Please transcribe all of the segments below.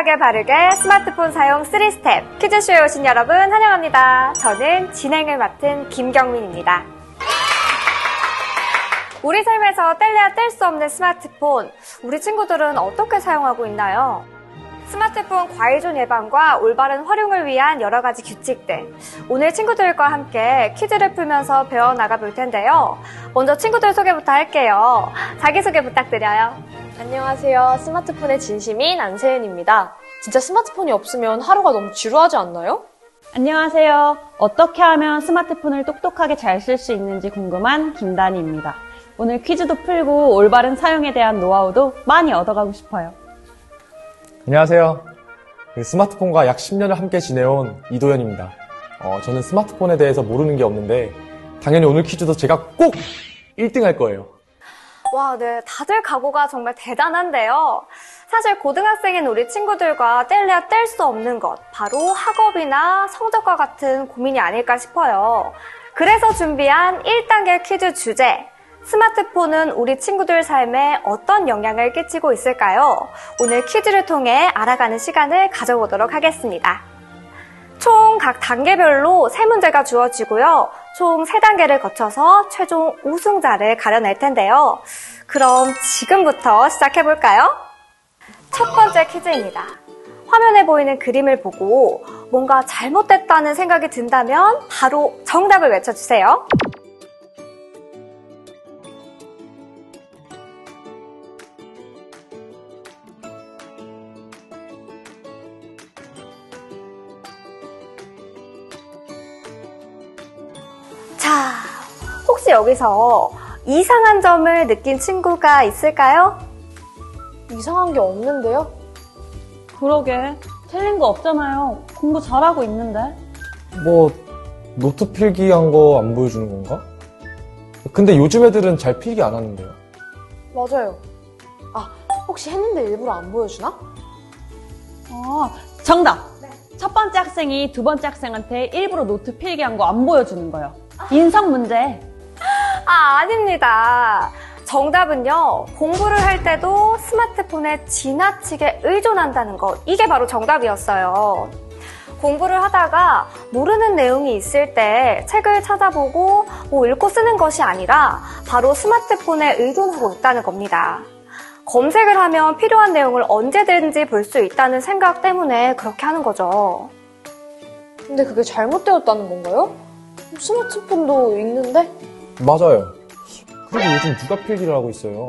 똑똑하게 바르게 스마트폰 사용 3스텝 퀴즈쇼에 오신 여러분 환영합니다. 저는 진행을 맡은 김경민입니다. 우리 삶에서 뗄래야 뗄 수 없는 스마트폰, 우리 친구들은 어떻게 사용하고 있나요? 스마트폰 과일존 예방과 올바른 활용을 위한 여러 가지 규칙들, 오늘 친구들과 함께 퀴즈를 풀면서 배워나가 볼 텐데요. 먼저 친구들 소개부터 할게요. 자기소개 부탁드려요. 안녕하세요. 스마트폰의 진심인 안세은입니다. 진짜 스마트폰이 없으면 하루가 너무 지루하지 않나요? 안녕하세요. 어떻게 하면 스마트폰을 똑똑하게 잘 쓸 수 있는지 궁금한 김다니입니다. 오늘 퀴즈도 풀고 올바른 사용에 대한 노하우도 많이 얻어가고 싶어요. 안녕하세요. 스마트폰과 약 10년을 함께 지내온 이도현입니다. 저는 스마트폰에 대해서 모르는 게 없는데 당연히 오늘 퀴즈도 제가 꼭 1등 할 거예요. 와, 네, 다들 각오가 정말 대단한데요. 사실 고등학생인 우리 친구들과 뗄래야 뗄 수 없는 것, 바로 학업이나 성적과 같은 고민이 아닐까 싶어요. 그래서 준비한 1단계 퀴즈 주제, 스마트폰은 우리 친구들 삶에 어떤 영향을 끼치고 있을까요? 오늘 퀴즈를 통해 알아가는 시간을 가져보도록 하겠습니다. 총 각 단계별로 3문제가 주어지고요. 총 3단계를 거쳐서 최종 우승자를 가려낼 텐데요. 그럼 지금부터 시작해볼까요? 첫 번째 퀴즈입니다. 화면에 보이는 그림을 보고 뭔가 잘못됐다는 생각이 든다면 바로 정답을 외쳐주세요. 자, 혹시 여기서 이상한 점을 느낀 친구가 있을까요? 이상한 게 없는데요? 그러게, 틀린 거 없잖아요. 공부 잘하고 있는데. 노트 필기한 거 안 보여주는 건가? 근데 요즘 애들은 잘 필기 안 하는데요. 맞아요. 혹시 했는데 일부러 안 보여주나? 정답! 네. 첫 번째 학생이 두 번째 학생한테 일부러 노트 필기한 거 안 보여주는 거예요. 인성 문제. 아닙니다. 정답은요, 공부를 할 때도 스마트폰에 지나치게 의존한다는 것, 이게 바로 정답이었어요. 공부를 하다가 모르는 내용이 있을 때 책을 찾아보고 읽고 쓰는 것이 아니라 바로 스마트폰에 의존하고 있다는 겁니다. 검색을 하면 필요한 내용을 언제든지 볼 수 있다는 생각 때문에 그렇게 하는 거죠. 근데 그게 잘못되었다는 건가요? 스마트폰도 있는데? 맞아요. 그리고 요즘 누가 필기를 하고 있어요.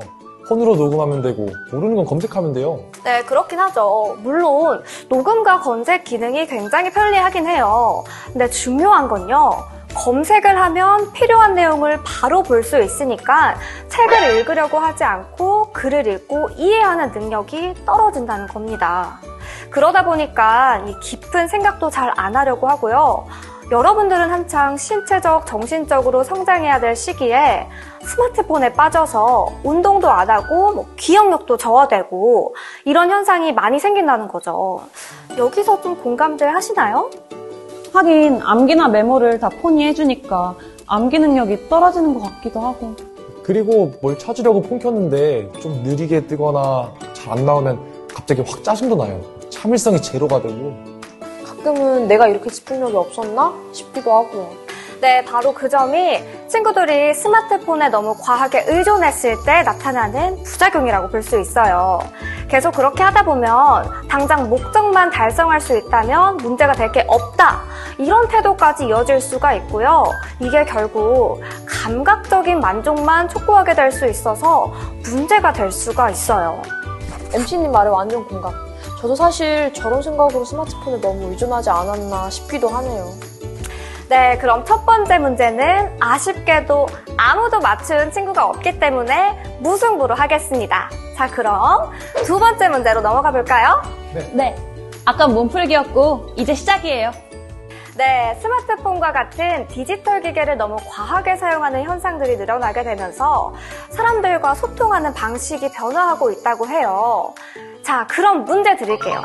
폰으로 녹음하면 되고 모르는 건 검색하면 돼요. 네, 그렇긴 하죠. 물론 녹음과 검색 기능이 굉장히 편리하긴 해요. 근데 중요한 건요, 검색을 하면 필요한 내용을 바로 볼 수 있으니까 책을 읽으려고 하지 않고 글을 읽고 이해하는 능력이 떨어진다는 겁니다. 그러다 보니까 이 깊은 생각도 잘 안 하려고 하고요. 여러분들은 한창 신체적, 정신적으로 성장해야 될 시기에 스마트폰에 빠져서 운동도 안 하고 기억력도 저하되고 이런 현상이 많이 생긴다는 거죠. 여기서 좀 공감들 하시나요? 하긴 암기나 메모를 다 폰이 해주니까 암기 능력이 떨어지는 것 같기도 하고. 그리고 뭘 찾으려고 폰 켰는데 좀 느리게 뜨거나 잘 안 나오면 갑자기 확 짜증도 나요. 참을성이 제로가 되고. 가끔은 내가 이렇게 집중력이 없었나? 싶기도 하고요. 네, 바로 그 점이 친구들이 스마트폰에 너무 과하게 의존했을 때 나타나는 부작용이라고 볼 수 있어요. 계속 그렇게 하다 보면 당장 목적만 달성할 수 있다면 문제가 될 게 없다, 이런 태도까지 이어질 수가 있고요. 이게 결국 감각적인 만족만 촉구하게 될 수 있어서 문제가 될 수가 있어요. MC님 말에 완전 공감. 저도 사실 저런 생각으로 스마트폰에 너무 의존하지 않았나 싶기도 하네요. 네, 그럼 첫 번째 문제는 아쉽게도 아무도 맞춘 친구가 없기 때문에 무승부로 하겠습니다. 자, 그럼 두 번째 문제로 넘어가 볼까요? 네. 아까 몸풀기였고 이제 시작이에요. 네, 스마트폰과 같은 디지털 기계를 너무 과하게 사용하는 현상들이 늘어나게 되면서 사람들과 소통하는 방식이 변화하고 있다고 해요. 자, 그럼 문제 드릴게요.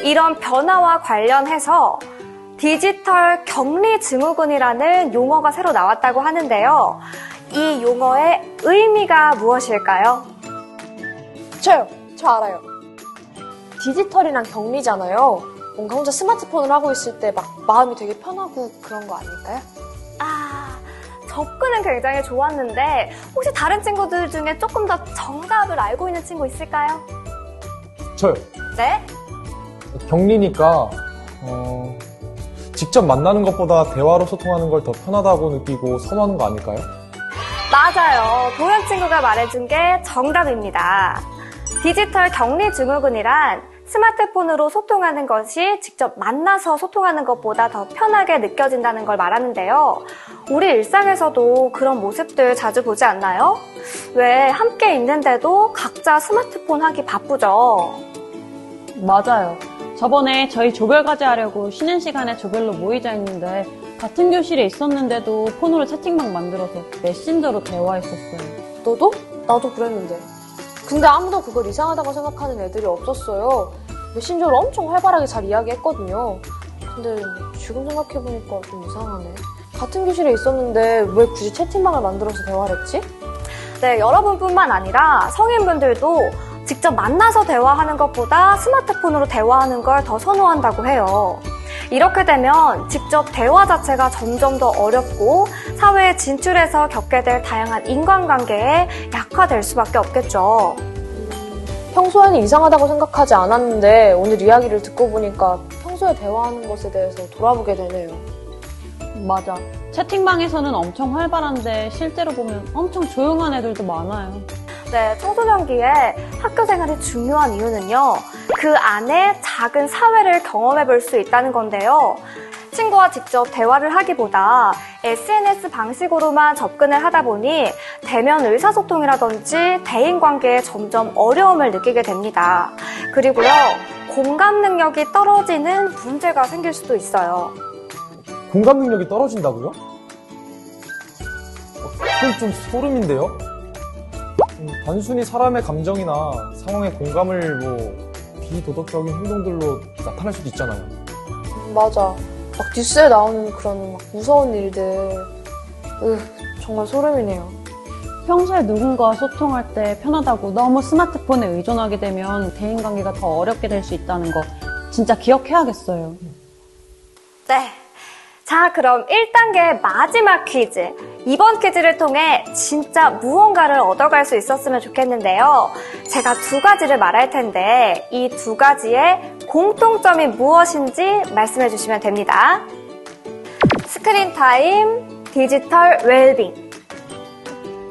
이런 변화와 관련해서 디지털 격리 증후군이라는 용어가 새로 나왔다고 하는데요. 이 용어의 의미가 무엇일까요? 저요. 저 알아요. 디지털이랑 격리잖아요. 뭔가 혼자 스마트폰을 하고 있을 때 막 마음이 되게 편하고 그런 거 아닐까요? 아, 접근은 굉장히 좋았는데 혹시 다른 친구들 중에 조금 더 정답을 알고 있는 친구 있을까요? 저요. 네? 격리니까 직접 만나는 것보다 대화로 소통하는 걸 더 편하다고 느끼고 선호하는 거 아닐까요? 맞아요. 도현 친구가 말해준 게 정답입니다. 디지털 격리 증후군이란 스마트폰으로 소통하는 것이 직접 만나서 소통하는 것보다 더 편하게 느껴진다는 걸 말하는데요. 우리 일상에서도 그런 모습들 자주 보지 않나요? 왜 함께 있는데도 각자 스마트폰 하기 바쁘죠? 맞아요. 저번에 저희 조별과제 하려고 쉬는 시간에 조별로 모이자 했는데 같은 교실에 있었는데도 폰으로 채팅방 만들어서 메신저로 대화했었어요. 너도? 나도 그랬는데. 근데 아무도 그걸 이상하다고 생각하는 애들이 없었어요. 메신저로 엄청 활발하게 잘 이야기했거든요. 근데 지금 생각해보니까 좀 이상하네. 같은 교실에 있었는데 왜 굳이 채팅방을 만들어서 대화를 했지? 네, 여러분뿐만 아니라 성인분들도 직접 만나서 대화하는 것보다 스마트폰으로 대화하는 걸 더 선호한다고 해요. 이렇게 되면 직접 대화 자체가 점점 더 어렵고 사회에 진출해서 겪게 될 다양한 인간관계에 약화될 수밖에 없겠죠. 평소에는 이상하다고 생각하지 않았는데 오늘 이야기를 듣고 보니까 평소에 대화하는 것에 대해서 돌아보게 되네요. 맞아. 채팅방에서는 엄청 활발한데 실제로 보면 엄청 조용한 애들도 많아요. 네, 청소년기에 학교 생활이 중요한 이유는요. 그 안에 작은 사회를 경험해 볼 수 있다는 건데요. 친구와 직접 대화를 하기보다 SNS 방식으로만 접근을 하다 보니 대면 의사소통이라든지 대인관계에 점점 어려움을 느끼게 됩니다. 그리고요, 공감 능력이 떨어지는 문제가 생길 수도 있어요. 공감 능력이 떨어진다고요? 그건 좀 소름인데요? 단순히 사람의 감정이나 상황에 공감을 비도덕적인 행동들로 나타날 수도 있잖아요. 맞아. 막 뉴스에 나오는 그런 막 무서운 일들. 정말 소름이네요. 평소에 누군가와 소통할 때 편하다고 너무 스마트폰에 의존하게 되면 대인관계가 더 어렵게 될 수 있다는 거 진짜 기억해야겠어요. 네. 자, 그럼 1단계 마지막 퀴즈. 이번 퀴즈를 통해 진짜 무언가를 얻어갈 수 있었으면 좋겠는데요. 제가 두 가지를 말할 텐데 이 두 가지의 공통점이 무엇인지 말씀해 주시면 됩니다. 스크린 타임, 디지털 웰빙.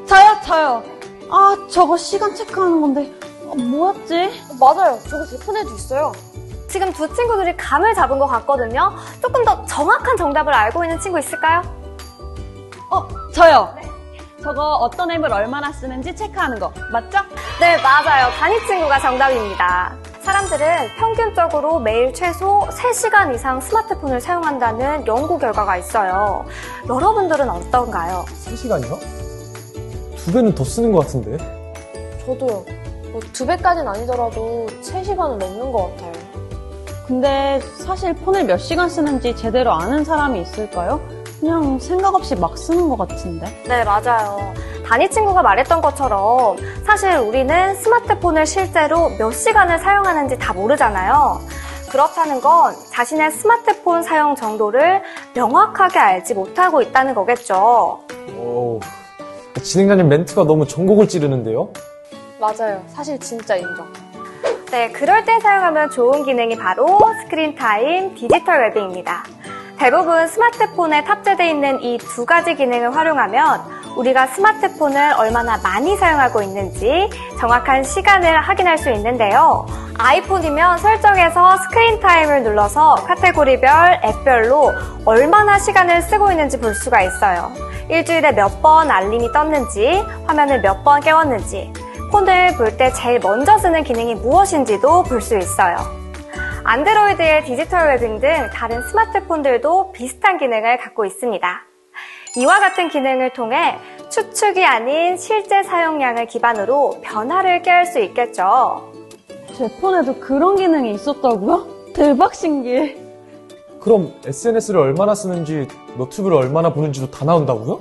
저요. 아, 저거 시간 체크하는 건데 뭐였지? 맞아요. 저거 제 폰에도 있어요. 지금 두 친구들이 감을 잡은 것 같거든요. 조금 더 정확한 정답을 알고 있는 친구 있을까요? 저요. 저거 어떤 앱을 얼마나 쓰는지 체크하는 거 맞죠? 네, 맞아요. 단위 친구가 정답입니다. 사람들은 평균적으로 매일 최소 3시간 이상 스마트폰을 사용한다는 연구 결과가 있어요. 여러분들은 어떤가요? 3시간이요? 2배는 더 쓰는 것 같은데? 저도요. 2배까지는 아니더라도 3시간은 넘는 것 같아요. 근데 사실 폰을 몇 시간 쓰는지 제대로 아는 사람이 있을까요? 그냥 생각 없이 막 쓰는 것 같은데. 네, 맞아요. 단위 친구가 말했던 것처럼 사실 우리는 스마트폰을 실제로 몇 시간을 사용하는지 다 모르잖아요. 그렇다는 건 자신의 스마트폰 사용 정도를 명확하게 알지 못하고 있다는 거겠죠. 오, 진행자님 멘트가 너무 전곡을 찌르는데요? 맞아요. 사실 진짜 인정. 네, 그럴 때 사용하면 좋은 기능이 바로 스크린 타임, 디지털 웰빙입니다. 대부분 스마트폰에 탑재되어 있는 이 두 가지 기능을 활용하면 우리가 스마트폰을 얼마나 많이 사용하고 있는지 정확한 시간을 확인할 수 있는데요. 아이폰이면 설정에서 스크린 타임을 눌러서 카테고리별, 앱별로 얼마나 시간을 쓰고 있는지 볼 수가 있어요. 일주일에 몇 번 알림이 떴는지, 화면을 몇 번 깨웠는지, 폰을 볼 때 제일 먼저 쓰는 기능이 무엇인지도 볼 수 있어요. 안드로이드의 디지털 웰빙 등 다른 스마트폰들도 비슷한 기능을 갖고 있습니다. 이와 같은 기능을 통해 추측이 아닌 실제 사용량을 기반으로 변화를 꾀할 수 있겠죠. 제 폰에도 그런 기능이 있었다고요? 대박 신기해. 그럼 SNS를 얼마나 쓰는지, 너튜브를 얼마나 보는지도 다 나온다고요?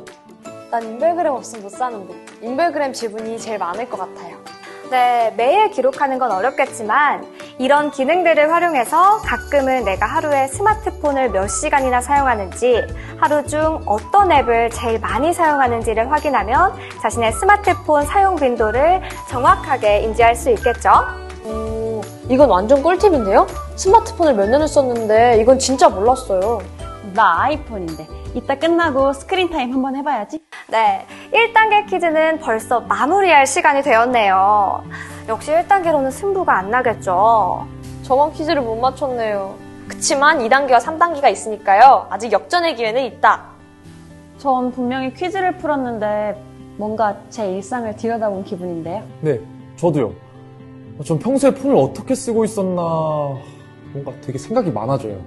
난 인별그램 없으면 못 사는데. 인별그램 지분이 제일 많을 것 같아요. 네, 매일 기록하는 건 어렵겠지만 이런 기능들을 활용해서 가끔은 내가 하루에 스마트폰을 몇 시간이나 사용하는지, 하루 중 어떤 앱을 제일 많이 사용하는지를 확인하면 자신의 스마트폰 사용 빈도를 정확하게 인지할 수 있겠죠? 오, 이건 완전 꿀팁인데요? 스마트폰을 몇 년을 썼는데 이건 진짜 몰랐어요. 나 아이폰인데 이따 끝나고 스크린 타임 한번 해봐야지. 네, 1단계 퀴즈는 벌써 마무리할 시간이 되었네요. 역시 1단계로는 승부가 안 나겠죠? 저번 퀴즈를 못 맞췄네요. 그치만 2단계와 3단계가 있으니까요. 아직 역전의 기회는 있다. 전 분명히 퀴즈를 풀었는데 뭔가 제 일상을 들여다본 기분인데요. 네, 저도요. 전 평소에 폰을 어떻게 쓰고 있었나 뭔가 되게 생각이 많아져요.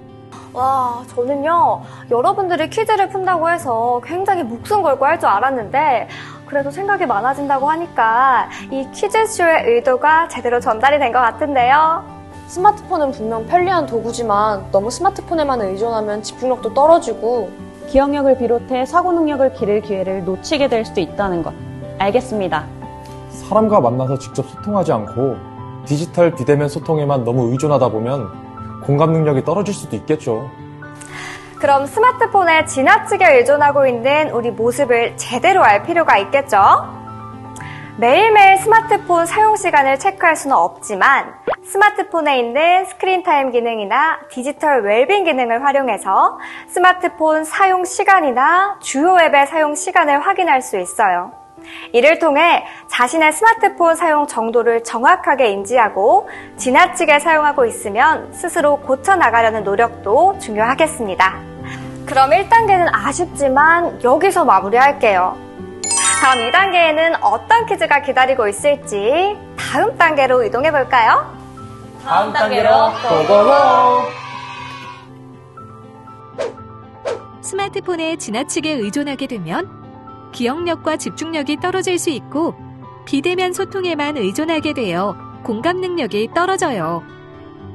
와, 저는요, 여러분들이 퀴즈를 푼다고 해서 굉장히 목숨 걸고 할 줄 알았는데, 그래도 생각이 많아진다고 하니까 이 퀴즈쇼의 의도가 제대로 전달이 된 것 같은데요. 스마트폰은 분명 편리한 도구지만 너무 스마트폰에만 의존하면 집중력도 떨어지고 기억력을 비롯해 사고 능력을 기를 기회를 놓치게 될 수도 있다는 것. 알겠습니다. 사람과 만나서 직접 소통하지 않고 디지털 비대면 소통에만 너무 의존하다 보면 공감 능력이 떨어질 수도 있겠죠. 그럼 스마트폰에 지나치게 의존하고 있는 우리 모습을 제대로 알 필요가 있겠죠? 매일매일 스마트폰 사용 시간을 체크할 수는 없지만 스마트폰에 있는 스크린 타임 기능이나 디지털 웰빙 기능을 활용해서 스마트폰 사용 시간이나 주요 앱의 사용 시간을 확인할 수 있어요. 이를 통해 자신의 스마트폰 사용 정도를 정확하게 인지하고 지나치게 사용하고 있으면 스스로 고쳐나가려는 노력도 중요하겠습니다. 그럼 1단계는 아쉽지만 여기서 마무리할게요. 다음 2단계에는 어떤 퀴즈가 기다리고 있을지 다음 단계로 이동해볼까요? 다음 단계로 고고고! 스마트폰에 지나치게 의존하게 되면 기억력과 집중력이 떨어질 수 있고 비대면 소통에만 의존하게 되어 공감 능력이 떨어져요.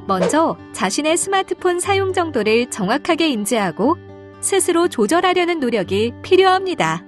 먼저 자신의 스마트폰 사용 정도를 정확하게 인지하고 스스로 조절하려는 노력이 필요합니다.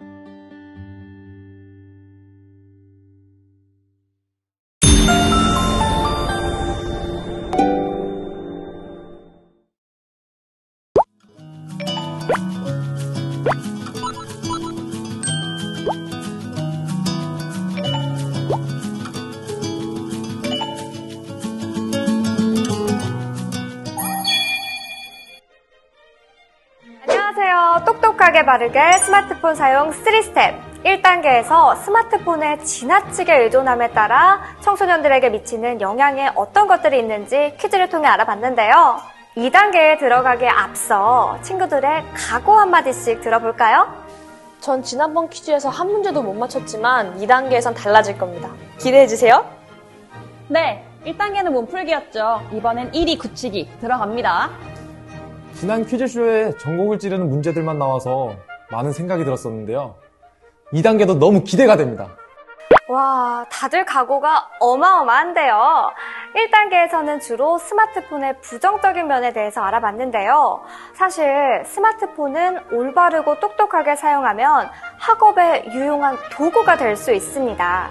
안녕하세요. 똑똑하게 바르게 스마트폰 사용 3스텝. 1단계에서 스마트폰에 지나치게 의존함에 따라 청소년들에게 미치는 영향에 어떤 것들이 있는지 퀴즈를 통해 알아봤는데요. 2단계에 들어가기에 앞서 친구들의 각오 한마디씩 들어볼까요? 전 지난번 퀴즈에서 한 문제도 못 맞췄지만 2단계에선 달라질 겁니다. 기대해주세요. 네, 1단계는 몸풀기였죠. 이번엔 1위 굳히기 들어갑니다. 지난 퀴즈쇼에 전곡을 찌르는 문제들만 나와서 많은 생각이 들었었는데요. 2단계도 너무 기대가 됩니다. 와, 다들 각오가 어마어마한데요. 1단계에서는 주로 스마트폰의 부정적인 면에 대해서 알아봤는데요. 사실 스마트폰은 올바르고 똑똑하게 사용하면 학업에 유용한 도구가 될 수 있습니다.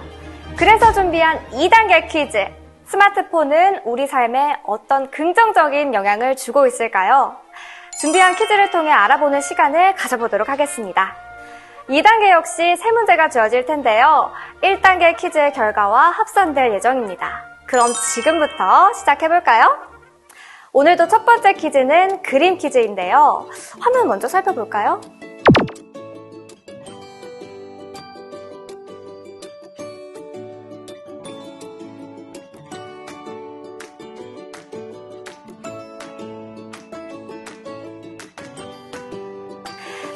그래서 준비한 2단계 퀴즈. 스마트폰은 우리 삶에 어떤 긍정적인 영향을 주고 있을까요? 준비한 퀴즈를 통해 알아보는 시간을 가져보도록 하겠습니다. 2단계 역시 3문제가 주어질 텐데요. 1단계 퀴즈의 결과와 합산될 예정입니다. 그럼 지금부터 시작해볼까요? 오늘도 첫 번째 퀴즈는 그림 퀴즈인데요. 화면 먼저 살펴볼까요?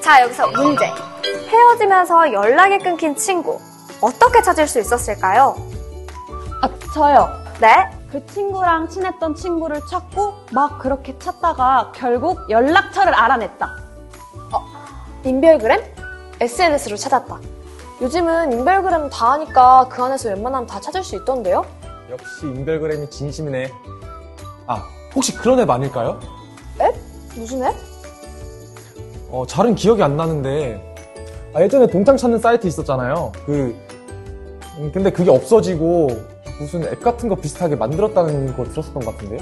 자, 여기서 문제. 헤어지면서 연락이 끊긴 친구. 어떻게 찾을 수 있었을까요? 아, 저요. 네? 그 친구랑 친했던 친구를 찾고 막 그렇게 찾다가 결국 연락처를 알아냈다. 인별그램? SNS로 찾았다. 요즘은 인별그램 다 하니까 그 안에서 웬만하면 다 찾을 수 있던데요? 역시 인별그램이 진심이네. 아, 혹시 그런 앱 아닐까요? 앱? 무슨 앱? 잘은 기억이 안 나는데 예전에 동창 찾는 사이트 있었잖아요. 근데 그게 없어지고 무슨 앱 같은 거 비슷하게 만들었다는 거 들었었던 것 같은데요?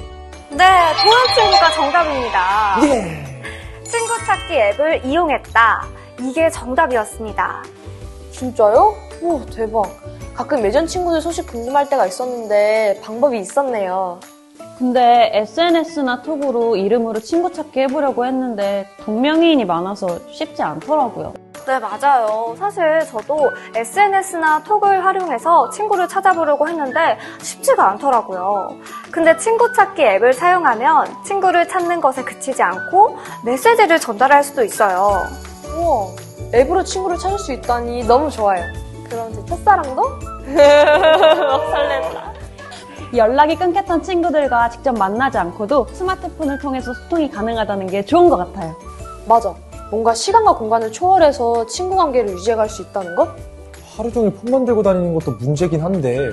네, 도연 친구가 정답입니다. 예! 친구 찾기 앱을 이용했다. 이게 정답이었습니다. 진짜요? 오, 대박. 가끔 예전 친구들 소식 궁금할 때가 있었는데 방법이 있었네요. 근데 SNS나 톡으로 이름으로 친구 찾기 해보려고 했는데 동명이인이 많아서 쉽지 않더라고요. 네, 맞아요. 사실 저도 SNS나 톡을 활용해서 친구를 찾아보려고 했는데 쉽지가 않더라고요. 근데 친구 찾기 앱을 사용하면 친구를 찾는 것에 그치지 않고 메시지를 전달할 수도 있어요. 우와, 앱으로 친구를 찾을 수 있다니 너무 좋아요. 그럼 제 첫사랑도? 설렌다. 연락이 끊겼던 친구들과 직접 만나지 않고도 스마트폰을 통해서 소통이 가능하다는 게 좋은 것 같아요. 맞아. 뭔가 시간과 공간을 초월해서 친구 관계를 유지해갈 수 있다는 것? 하루 종일 폰만 들고 다니는 것도 문제긴 한데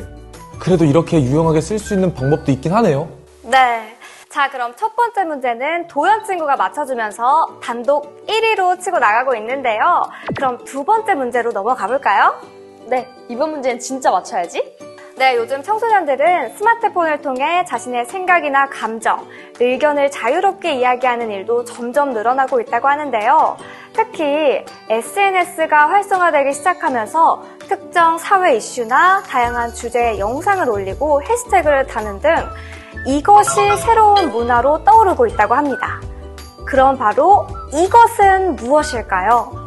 그래도 이렇게 유용하게 쓸 수 있는 방법도 있긴 하네요. 네. 자, 그럼 첫 번째 문제는 도연 친구가 맞춰주면서 단독 1위로 치고 나가고 있는데요. 그럼 두 번째 문제로 넘어가 볼까요? 네, 이번 문제는 진짜 맞춰야지. 네, 요즘 청소년들은 스마트폰을 통해 자신의 생각이나 감정, 의견을 자유롭게 이야기하는 일도 점점 늘어나고 있다고 하는데요. 특히 SNS가 활성화되기 시작하면서 특정 사회 이슈나 다양한 주제의 영상을 올리고 해시태그를 다는 등 이것이 새로운 문화로 떠오르고 있다고 합니다. 그럼 바로 이것은 무엇일까요?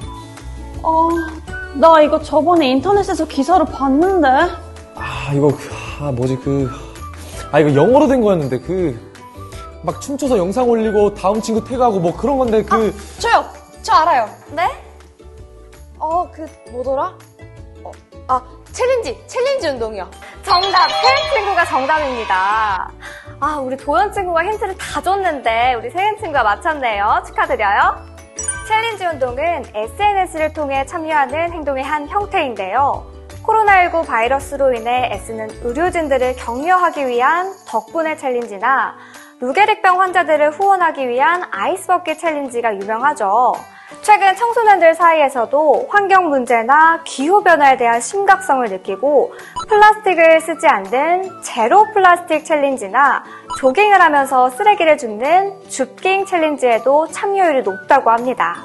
나 이거 저번에 인터넷에서 기사로 봤는데. 이거 이거 영어로 된 거였는데 막 춤춰서 영상 올리고 다음 친구 태그하고 뭐 그런 건데 저요! 저 알아요. 네? 뭐더라? 챌린지 운동이요. 정답! 세은 친구가 정답입니다. 우리 도연 친구가 힌트를 다 줬는데 우리 세은 친구가 맞췄네요. 축하드려요. 챌린지 운동은 SNS를 통해 참여하는 행동의 한 형태인데요. 코로나19 바이러스로 인해 애쓰는 의료진들을 격려하기 위한 덕분에 챌린지나 루게릭병 환자들을 후원하기 위한 아이스버킷 챌린지가 유명하죠. 최근 청소년들 사이에서도 환경 문제나 기후변화에 대한 심각성을 느끼고 플라스틱을 쓰지 않는 제로 플라스틱 챌린지나 조깅을 하면서 쓰레기를 줍는 줍깅 챌린지에도 참여율이 높다고 합니다.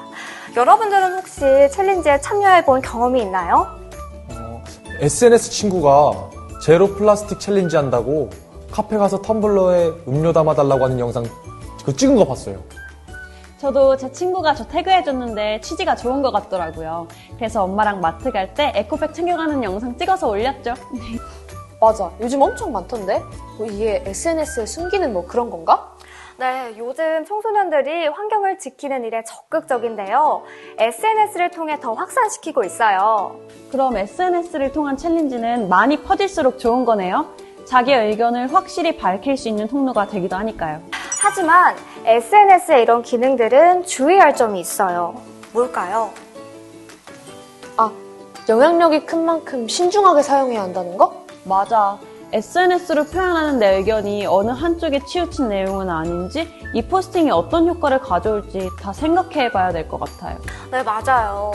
여러분들은 혹시 챌린지에 참여해본 경험이 있나요? SNS 친구가 제로 플라스틱 챌린지 한다고 카페 가서 텀블러에 음료 담아달라고 하는 영상 그거 찍은 거 봤어요. 저도 제 친구가 저 태그해줬는데 취지가 좋은 것 같더라고요. 그래서 엄마랑 마트 갈 때 에코백 챙겨가는 영상 찍어서 올렸죠. 맞아. 요즘 엄청 많던데? 이게 SNS에 숨기는 그런 건가? 네, 요즘 청소년들이 환경을 지키는 일에 적극적인데요. SNS를 통해 더 확산시키고 있어요. 그럼 SNS를 통한 챌린지는 많이 퍼질수록 좋은 거네요. 자기의 의견을 확실히 밝힐 수 있는 통로가 되기도 하니까요. 하지만 SNS의 이런 기능들은 주의할 점이 있어요. 뭘까요? 영향력이 큰 만큼 신중하게 사용해야 한다는 거? 맞아. SNS로 표현하는 내 의견이 어느 한쪽에 치우친 내용은 아닌지, 이 포스팅이 어떤 효과를 가져올지 다 생각해봐야 될 것 같아요. 네, 맞아요.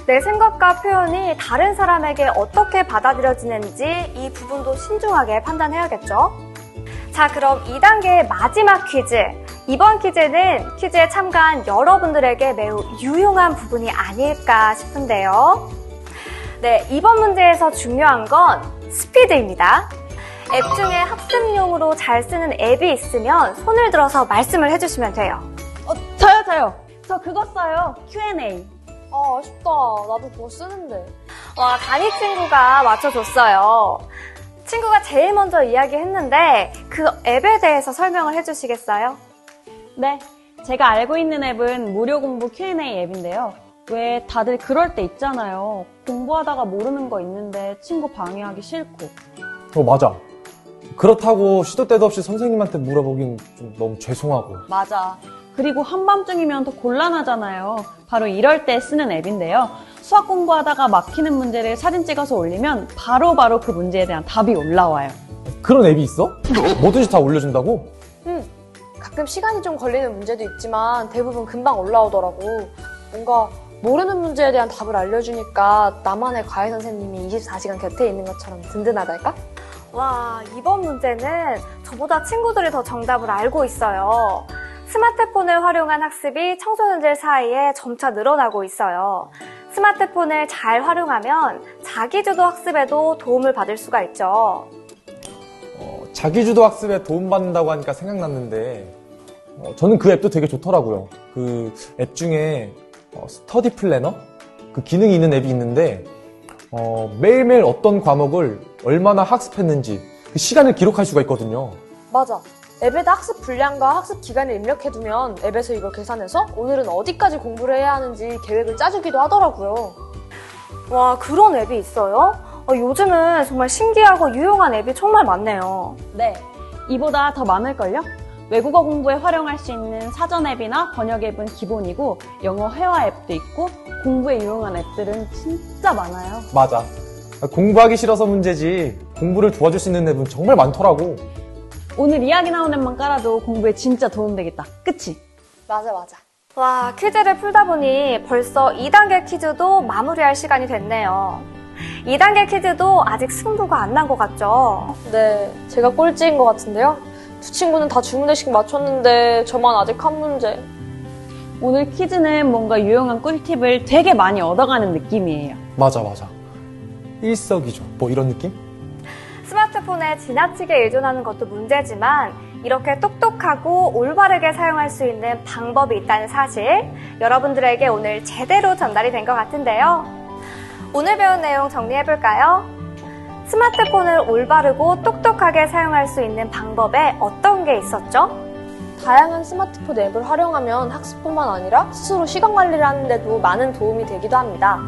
내 생각과 표현이 다른 사람에게 어떻게 받아들여지는지 이 부분도 신중하게 판단해야겠죠? 자, 그럼 2단계의 마지막 퀴즈. 이번 퀴즈는 퀴즈에 참가한 여러분들에게 매우 유용한 부분이 아닐까 싶은데요. 네, 이번 문제에서 중요한 건 스피드입니다. 앱 중에 학습용으로 잘 쓰는 앱이 있으면 손을 들어서 말씀을 해주시면 돼요. 저요. 저 그거 써요. Q&A. 아쉽다. 나도 그거 쓰는데. 와, 다니 친구가 맞춰줬어요. 친구가 제일 먼저 이야기했는데 그 앱에 대해서 설명을 해주시겠어요? 네, 제가 알고 있는 앱은 무료 공부 Q&A 앱인데요. 왜 다들 그럴 때 있잖아요. 공부하다가 모르는 거 있는데 친구 방해하기 싫고. 맞아. 그렇다고 시도 때도 없이 선생님한테 물어보긴 좀 너무 죄송하고. 맞아. 그리고 한밤중이면 더 곤란하잖아요. 바로 이럴 때 쓰는 앱인데요. 수학 공부하다가 막히는 문제를 사진 찍어서 올리면 바로바로 그 문제에 대한 답이 올라와요. 그런 앱이 있어? 뭐든지 다 올려준다고? 가끔 시간이 좀 걸리는 문제도 있지만 대부분 금방 올라오더라고. 뭔가 모르는 문제에 대한 답을 알려주니까 나만의 과외 선생님이 24시간 곁에 있는 것처럼 든든하달까? 와, 이번 문제는 저보다 친구들이 더 정답을 알고 있어요. 스마트폰을 활용한 학습이 청소년들 사이에 점차 늘어나고 있어요. 스마트폰을 잘 활용하면 자기주도 학습에도 도움을 받을 수가 있죠. 자기주도 학습에 도움받는다고 하니까 생각났는데 저는 그 앱도 되게 좋더라고요. 그 앱 중에 스터디 플래너? 그 기능이 있는 앱이 있는데 매일매일 어떤 과목을 얼마나 학습했는지 그 시간을 기록할 수가 있거든요. 맞아. 앱에다 학습 분량과 학습 기간을 입력해두면 앱에서 이걸 계산해서 오늘은 어디까지 공부를 해야 하는지 계획을 짜주기도 하더라고요. 와, 그런 앱이 있어요? 요즘은 정말 신기하고 유용한 앱이 정말 많네요. 네, 이보다 더 많을걸요? 외국어 공부에 활용할 수 있는 사전 앱이나 번역 앱은 기본이고 영어 회화 앱도 있고 공부에 유용한 앱들은 진짜 많아요. 맞아. 공부하기 싫어서 문제지 공부를 도와줄 수 있는 앱은 정말 많더라고. 오늘 이야기 나온 앱만 깔아도 공부에 진짜 도움되겠다. 그치? 맞아. 와, 퀴즈를 풀다 보니 벌써 2단계 퀴즈도 마무리할 시간이 됐네요. 2단계 퀴즈도 아직 승부가 안 난 것 같죠? 네, 제가 꼴찌인 것 같은데요. 두 친구는 다 주문의식 맞췄는데 저만 아직 한 문제. 오늘 퀴즈는 뭔가 유용한 꿀팁을 되게 많이 얻어가는 느낌이에요. 맞아. 일석이조 뭐 이런 느낌? 스마트폰에 지나치게 의존하는 것도 문제지만 이렇게 똑똑하고 올바르게 사용할 수 있는 방법이 있다는 사실 여러분들에게 오늘 제대로 전달이 된 것 같은데요. 오늘 배운 내용 정리해볼까요? 스마트폰을 올바르고 똑똑하게 사용할 수 있는 방법에 어떤 게 있었죠? 다양한 스마트폰 앱을 활용하면 학습뿐만 아니라 스스로 시간 관리를 하는데도 많은 도움이 되기도 합니다.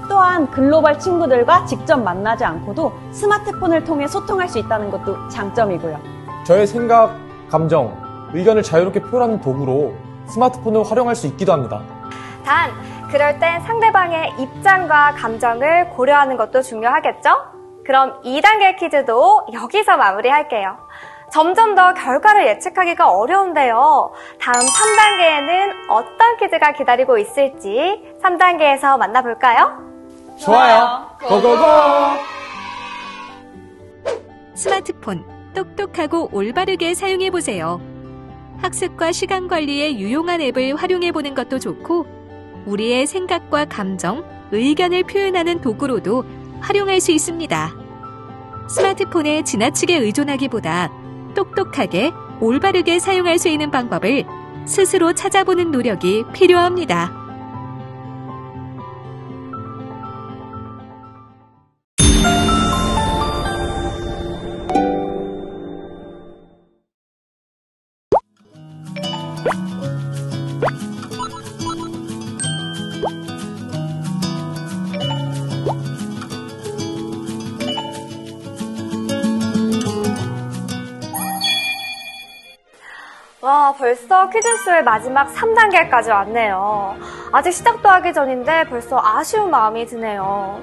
또한 글로벌 친구들과 직접 만나지 않고도 스마트폰을 통해 소통할 수 있다는 것도 장점이고요. 저의 생각, 감정, 의견을 자유롭게 표현하는 도구로 스마트폰을 활용할 수 있기도 합니다. 단, 그럴 땐 상대방의 입장과 감정을 고려하는 것도 중요하겠죠? 그럼 2단계 퀴즈도 여기서 마무리할게요. 점점 더 결과를 예측하기가 어려운데요. 다음 3단계에는 어떤 퀴즈가 기다리고 있을지 3단계에서 만나볼까요? 좋아요. 고고고! 스마트폰 똑똑하고 올바르게 사용해보세요. 학습과 시간 관리에 유용한 앱을 활용해보는 것도 좋고 우리의 생각과 감정, 의견을 표현하는 도구로도 활용할 수 있습니다. 스마트폰에 지나치게 의존하기보다 똑똑하게, 올바르게 사용할 수 있는 방법을 스스로 찾아보는 노력이 필요합니다. 와, 벌써 퀴즈쇼의 마지막 3단계까지 왔네요. 아직 시작도 하기 전인데 벌써 아쉬운 마음이 드네요.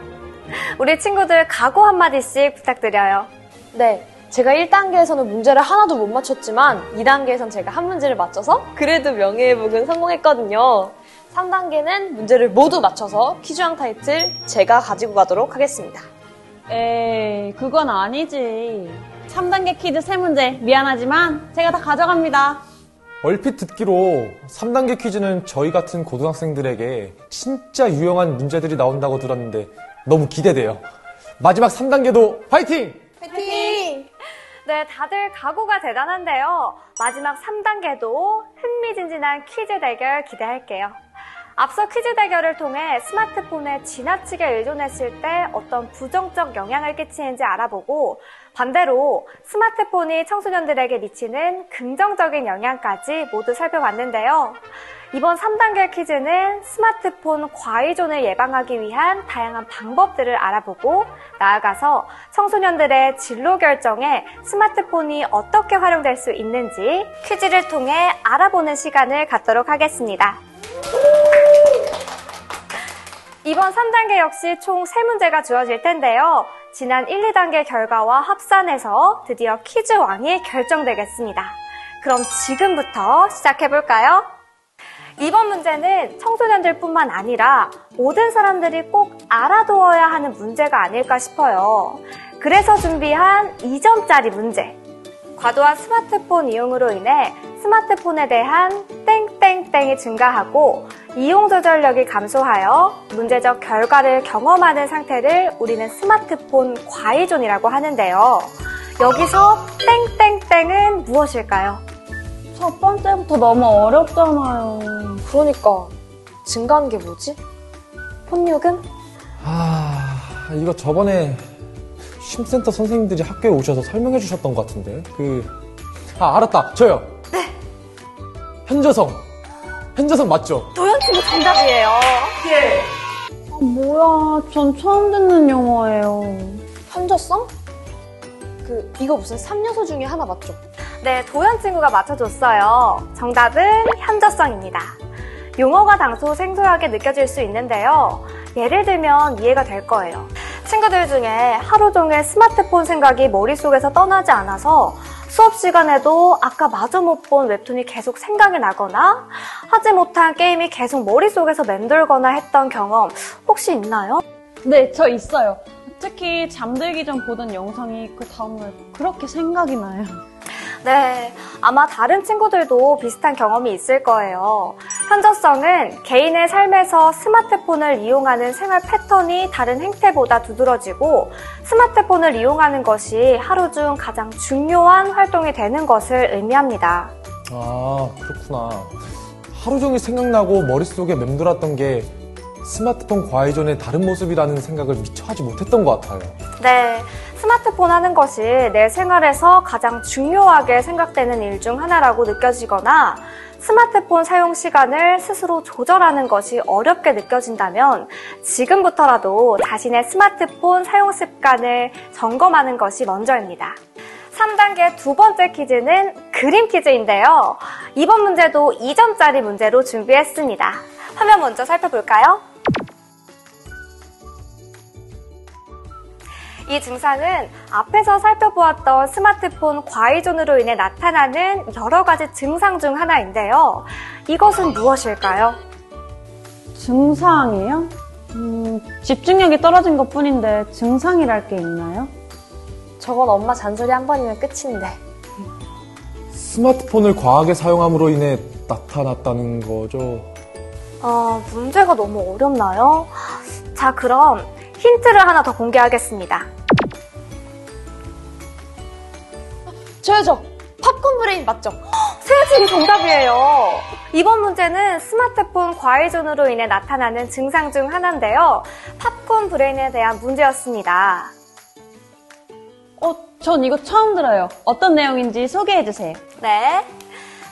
우리 친구들 각오 한마디씩 부탁드려요. 네, 제가 1단계에서는 문제를 하나도 못 맞췄지만 2단계에선 제가 한 문제를 맞춰서 그래도 명예회복은 성공했거든요. 3단계는 문제를 모두 맞춰서 퀴즈왕 타이틀 제가 가지고 가도록 하겠습니다. 에이, 그건 아니지. 3단계 퀴즈 3문제 미안하지만 제가 다 가져갑니다. 얼핏 듣기로 3단계 퀴즈는 저희 같은 고등학생들에게 진짜 유용한 문제들이 나온다고 들었는데 너무 기대돼요. 마지막 3단계도 화이팅! 네, 다들 각오가 대단한데요. 마지막 3단계도 흥미진진한 퀴즈 대결 기대할게요. 앞서 퀴즈 대결을 통해 스마트폰에 지나치게 의존했을 때 어떤 부정적 영향을 끼치는지 알아보고 반대로 스마트폰이 청소년들에게 미치는 긍정적인 영향까지 모두 살펴봤는데요. 이번 3단계 퀴즈는 스마트폰 과의존을 예방하기 위한 다양한 방법들을 알아보고 나아가서 청소년들의 진로 결정에 스마트폰이 어떻게 활용될 수 있는지 퀴즈를 통해 알아보는 시간을 갖도록 하겠습니다. 이번 3단계 역시 총 3문제가 주어질 텐데요. 지난 1, 2단계 결과와 합산해서 드디어 퀴즈 왕이 결정되겠습니다. 그럼 지금부터 시작해볼까요? 이번 문제는 청소년들뿐만 아니라 모든 사람들이 꼭 알아두어야 하는 문제가 아닐까 싶어요. 그래서 준비한 2점짜리 문제. 과도한 스마트폰 이용으로 인해 스마트폰에 대한 땡땡땡이 증가하고 이용 조절력이 감소하여 문제적 결과를 경험하는 상태를 우리는 스마트폰 과의존이라고 하는데요. 여기서 땡땡땡은 무엇일까요? 첫 번째부터 너무 어렵잖아요. 그러니까 증가한 게 뭐지? 폰요금? 이거 저번에 쉼센터 선생님들이 학교에 오셔서 설명해 주셨던 것 같은데. 알았다. 저요. 네. 현저성 맞죠? 도현 친구 정답이에요. 뭐야, 전 처음 듣는 용어예요. 현저성? 이거 무슨 3요소 중에 하나 맞죠? 네, 도현 친구가 맞춰줬어요. 정답은 현저성입니다. 용어가 당소 생소하게 느껴질 수 있는데요. 예를 들면 이해가 될 거예요. 친구들 중에 하루 종일 스마트폰 생각이 머릿속에서 떠나지 않아서 수업 시간에도 아까 마저 못 본 웹툰이 계속 생각이 나거나 하지 못한 게임이 계속 머릿속에서 맴돌거나 했던 경험 혹시 있나요? 네, 저 있어요. 특히 잠들기 전 보던 영상이 그 다음날 그렇게 생각이 나요. 네, 아마 다른 친구들도 비슷한 경험이 있을 거예요. 현저성은 개인의 삶에서 스마트폰을 이용하는 생활 패턴이 다른 행태보다 두드러지고 스마트폰을 이용하는 것이 하루 중 가장 중요한 활동이 되는 것을 의미합니다. 그렇구나. 하루 종일 생각나고 머릿속에 맴돌았던 게 스마트폰 과의존의 다른 모습이라는 생각을 미처 하지 못했던 것 같아요. 네, 스마트폰 하는 것이 내 생활에서 가장 중요하게 생각되는 일 중 하나라고 느껴지거나 스마트폰 사용 시간을 스스로 조절하는 것이 어렵게 느껴진다면 지금부터라도 자신의 스마트폰 사용 습관을 점검하는 것이 먼저입니다. 3단계 두 번째 퀴즈는 그림 퀴즈인데요. 이번 문제도 2점짜리 문제로 준비했습니다. 화면 먼저 살펴볼까요? 이 증상은 앞에서 살펴보았던 스마트폰 과의존으로 인해 나타나는 여러 가지 증상 중 하나인데요. 이것은 무엇일까요? 증상이요? 집중력이 떨어진 것 뿐인데 증상이랄 게 있나요? 저건 엄마 잔소리 한 번이면 끝인데. 스마트폰을 과하게 사용함으로 인해 나타났다는 거죠. 문제가 너무 어렵나요? 자, 그럼 힌트를 하나 더 공개하겠습니다. 저요. 팝콘 브레인 맞죠? 세진이 정답이에요. 이번 문제는 스마트폰 과의존으로 인해 나타나는 증상 중 하나인데요. 팝콘 브레인에 대한 문제였습니다. 전 이거 처음 들어요. 어떤 내용인지 소개해주세요. 네.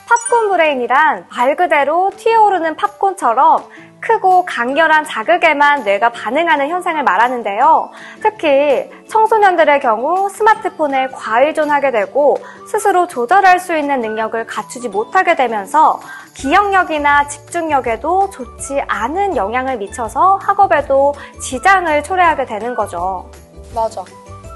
팝콘 브레인이란 말 그대로 튀어오르는 팝콘처럼 크고 강렬한 자극에만 뇌가 반응하는 현상을 말하는데요. 특히 청소년들의 경우 스마트폰에 과의존하게 되고 스스로 조절할 수 있는 능력을 갖추지 못하게 되면서 기억력이나 집중력에도 좋지 않은 영향을 미쳐서 학업에도 지장을 초래하게 되는 거죠. 맞아.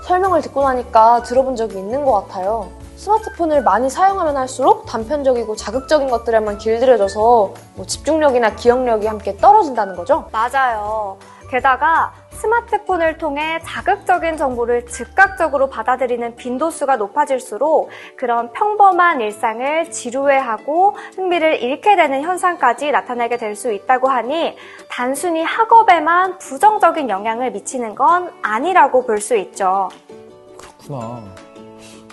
설명을 듣고 나니까 들어본 적이 있는 것 같아요. 스마트폰을 많이 사용하면 할수록 단편적이고 자극적인 것들에만 길들여져서 집중력이나 기억력이 함께 떨어진다는 거죠? 맞아요. 게다가 스마트폰을 통해 자극적인 정보를 즉각적으로 받아들이는 빈도수가 높아질수록 그런 평범한 일상을 지루해하고 흥미를 잃게 되는 현상까지 나타나게 될 수 있다고 하니 단순히 학업에만 부정적인 영향을 미치는 건 아니라고 볼 수 있죠. 그렇구나.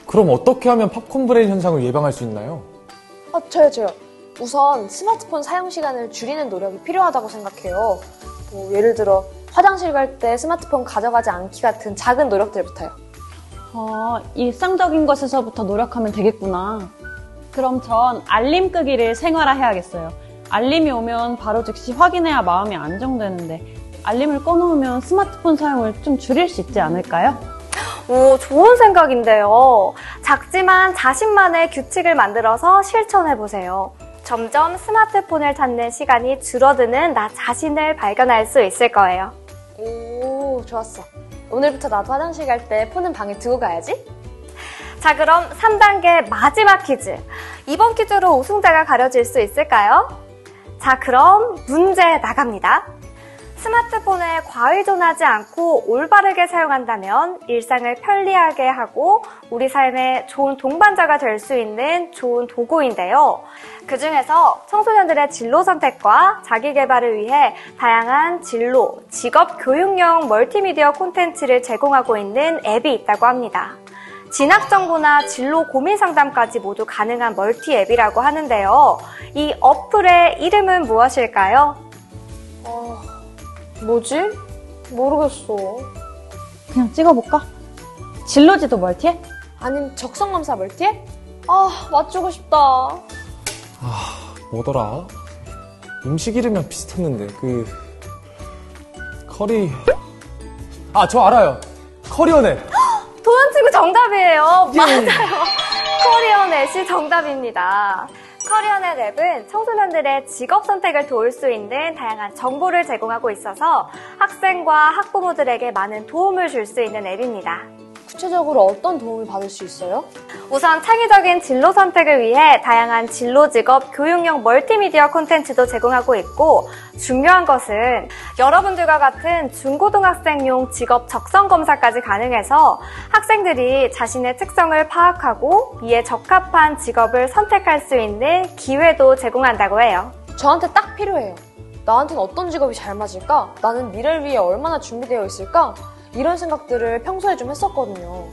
그럼 어떻게 하면 팝콘 브레인 현상을 예방할 수 있나요? 저요. 우선 스마트폰 사용 시간을 줄이는 노력이 필요하다고 생각해요. 예를 들어 화장실 갈 때 스마트폰 가져가지 않기 같은 작은 노력들부터요. 일상적인 것에서부터 노력하면 되겠구나. 그럼 전 알림 끄기를 생활화해야겠어요. 알림이 오면 바로 즉시 확인해야 마음이 안정되는데 알림을 꺼놓으면 스마트폰 사용을 좀 줄일 수 있지 않을까요? 오, 좋은 생각인데요. 작지만 자신만의 규칙을 만들어서 실천해보세요. 점점 스마트폰을 찾는 시간이 줄어드는 나 자신을 발견할 수 있을 거예요. 오, 좋았어. 오늘부터 나도 화장실 갈 때 폰은 방에 두고 가야지. 자, 그럼 3단계 마지막 퀴즈. 이번 퀴즈로 우승자가 가려질 수 있을까요? 자, 그럼 문제 나갑니다. 스마트폰을 과의존하지 않고 올바르게 사용한다면 일상을 편리하게 하고 우리 삶의 좋은 동반자가 될 수 있는 좋은 도구인데요. 그중에서 청소년들의 진로 선택과 자기 개발을 위해 다양한 진로, 직업 교육용 멀티미디어 콘텐츠를 제공하고 있는 앱이 있다고 합니다. 진학 정보나 진로 고민 상담까지 모두 가능한 멀티 앱이라고 하는데요. 이 어플의 이름은 무엇일까요? 뭐지? 모르겠어. 그냥 찍어볼까? 진로지도 멀티해? 아님 적성검사 멀티해? 맞추고 싶다. 뭐더라? 음식 이름이랑 비슷했는데, 저 알아요. 커리어넷. 도현 친구 정답이에요. 맞아요. 커리어넷이 정답입니다. 커리어넷 앱은 청소년들의 직업 선택을 도울 수 있는 다양한 정보를 제공하고 있어서 학생과 학부모들에게 많은 도움을 줄 수 있는 앱입니다. 구체적으로 어떤 도움을 받을 수 있어요? 우선 창의적인 진로 선택을 위해 다양한 진로 직업 교육용 멀티미디어 콘텐츠도 제공하고 있고, 중요한 것은 여러분들과 같은 중고등학생용 직업 적성 검사까지 가능해서 학생들이 자신의 특성을 파악하고 이에 적합한 직업을 선택할 수 있는 기회도 제공한다고 해요. 저한테 딱 필요해요. 나한테는 어떤 직업이 잘 맞을까? 나는 미래를 위해 얼마나 준비되어 있을까? 이런 생각들을 평소에 좀 했었거든요.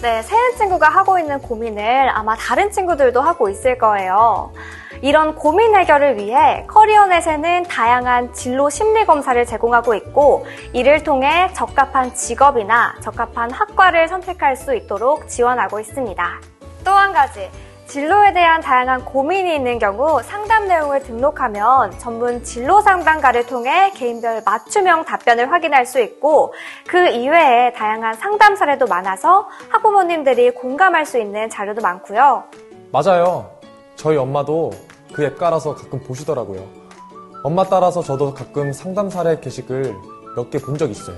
네, 세은 친구가 하고 있는 고민을 아마 다른 친구들도 하고 있을 거예요. 이런 고민 해결을 위해 커리어넷에는 다양한 진로 심리 검사를 제공하고 있고, 이를 통해 적합한 직업이나 적합한 학과를 선택할 수 있도록 지원하고 있습니다. 또 한 가지, 진로에 대한 다양한 고민이 있는 경우 상담 내용을 등록하면 전문 진로 상담가를 통해 개인별 맞춤형 답변을 확인할 수 있고, 그 이외에 다양한 상담 사례도 많아서 학부모님들이 공감할 수 있는 자료도 많고요. 맞아요. 저희 엄마도 그 앱 깔아서 가끔 보시더라고요. 엄마 따라서 저도 가끔 상담 사례 게시글 몇 개 본 적 있어요.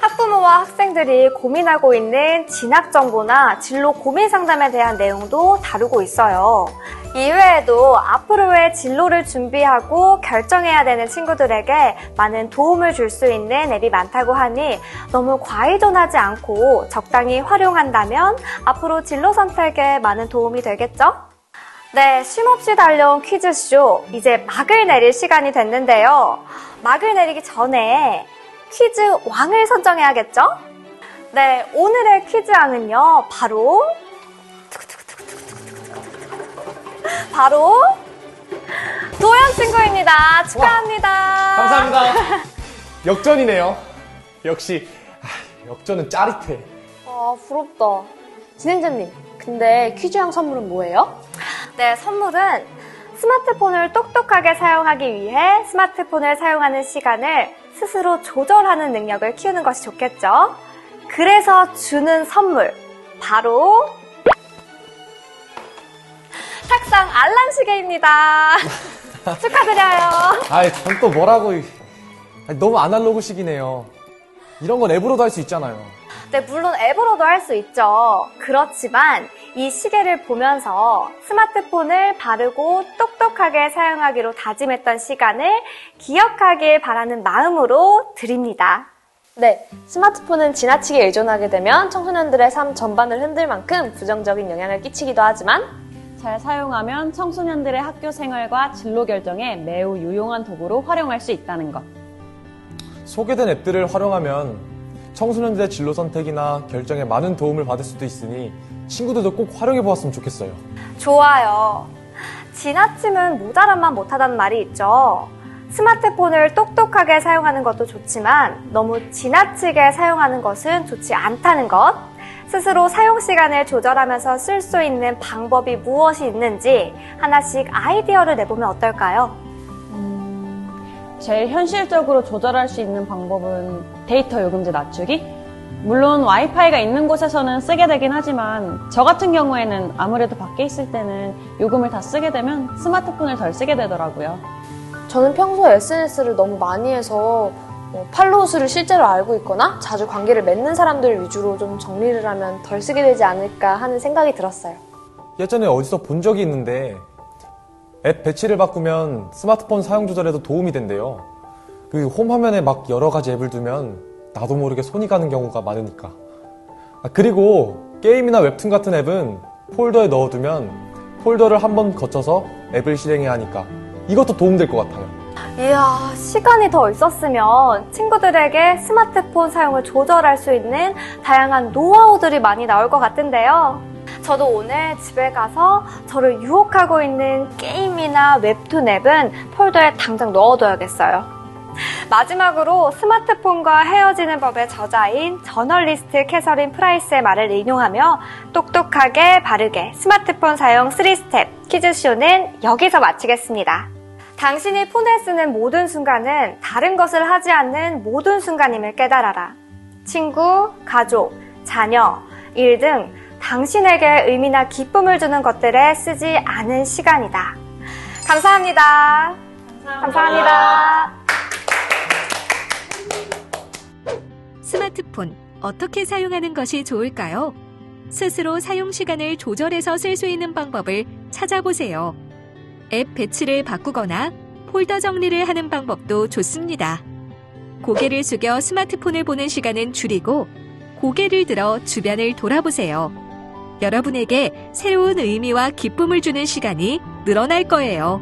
학부모와 학생들이 고민하고 있는 진학 정보나 진로 고민 상담에 대한 내용도 다루고 있어요. 이외에도 앞으로의 진로를 준비하고 결정해야 되는 친구들에게 많은 도움을 줄 수 있는 앱이 많다고 하니 너무 과의존하지 않고 적당히 활용한다면 앞으로 진로 선택에 많은 도움이 되겠죠? 네, 쉼없이 달려온 퀴즈쇼, 이제 막을 내릴 시간이 됐는데요. 막을 내리기 전에 퀴즈 왕을 선정해야겠죠? 네, 오늘의 퀴즈 왕은요, 바로 도현 친구입니다. 축하합니다. 감사합니다. 역전이네요. 역시 역전은 짜릿해. 부럽다. 진행자님, 근데 퀴즈왕 선물은 뭐예요? 네, 선물은 스마트폰을 똑똑하게 사용하기 위해 스마트폰을 사용하는 시간을 스스로 조절하는 능력을 키우는 것이 좋겠죠? 그래서 주는 선물, 바로 탁상 알람 시계입니다. 축하드려요. 전 또 뭐라고. 너무 아날로그식이네요. 이런 건 앱으로도 할 수 있잖아요. 네, 물론 앱으로도 할 수 있죠. 그렇지만 이 시계를 보면서 스마트폰을 바르고 똑똑하게 사용하기로 다짐했던 시간을 기억하길 바라는 마음으로 드립니다. 네, 스마트폰은 지나치게 의존하게 되면 청소년들의 삶 전반을 흔들 만큼 부정적인 영향을 끼치기도 하지만 잘 사용하면 청소년들의 학교 생활과 진로 결정에 매우 유용한 도구로 활용할 수 있다는 것. 소개된 앱들을 활용하면 청소년들의 진로 선택이나 결정에 많은 도움을 받을 수도 있으니 친구들도 꼭 활용해 보았으면 좋겠어요. 좋아요. 지나치면 모자란만 못하다는 말이 있죠. 스마트폰을 똑똑하게 사용하는 것도 좋지만 너무 지나치게 사용하는 것은 좋지 않다는 것. 스스로 사용 시간을 조절하면서 쓸 수 있는 방법이 무엇이 있는지 하나씩 아이디어를 내보면 어떨까요? 제일 현실적으로 조절할 수 있는 방법은 데이터 요금제 낮추기? 물론 와이파이가 있는 곳에서는 쓰게 되긴 하지만 저 같은 경우에는 아무래도 밖에 있을 때는 요금을 다 쓰게 되면 스마트폰을 덜 쓰게 되더라고요. 저는 평소에 SNS를 너무 많이 해서 팔로우 수를 실제로 알고 있거나 자주 관계를 맺는 사람들 위주로 좀 정리를 하면 덜 쓰게 되지 않을까 하는 생각이 들었어요. 예전에 어디서 본 적이 있는데 앱 배치를 바꾸면 스마트폰 사용 조절에도 도움이 된대요. 그 홈 화면에 막 여러 가지 앱을 두면 나도 모르게 손이 가는 경우가 많으니까. 그리고 게임이나 웹툰 같은 앱은 폴더에 넣어두면 폴더를 한번 거쳐서 앱을 실행해야 하니까 이것도 도움될 것 같아요. 이야, 시간이 더 있었으면 친구들에게 스마트폰 사용을 조절할 수 있는 다양한 노하우들이 많이 나올 것 같은데요. 저도 오늘 집에 가서 저를 유혹하고 있는 게임이나 웹툰 앱은 폴더에 당장 넣어둬야겠어요. 마지막으로 스마트폰과 헤어지는 법의 저자인 저널리스트 캐서린 프라이스의 말을 인용하며 똑똑하게 바르게 스마트폰 사용 3스텝 퀴즈쇼는 여기서 마치겠습니다. 당신이 폰을 쓰는 모든 순간은 다른 것을 하지 않는 모든 순간임을 깨달아라. 친구, 가족, 자녀, 일 등 당신에게 의미나 기쁨을 주는 것들에 쓰지 않은 시간이다. 감사합니다. 감사합니다. 스마트폰 어떻게 사용하는 것이 좋을까요? 스스로 사용 시간을 조절해서 쓸 수 있는 방법을 찾아보세요. 앱 배치를 바꾸거나 폴더 정리를 하는 방법도 좋습니다. 고개를 숙여 스마트폰을 보는 시간은 줄이고 고개를 들어 주변을 돌아보세요. 여러분에게 새로운 의미와 기쁨을 주는 시간이 늘어날 거예요.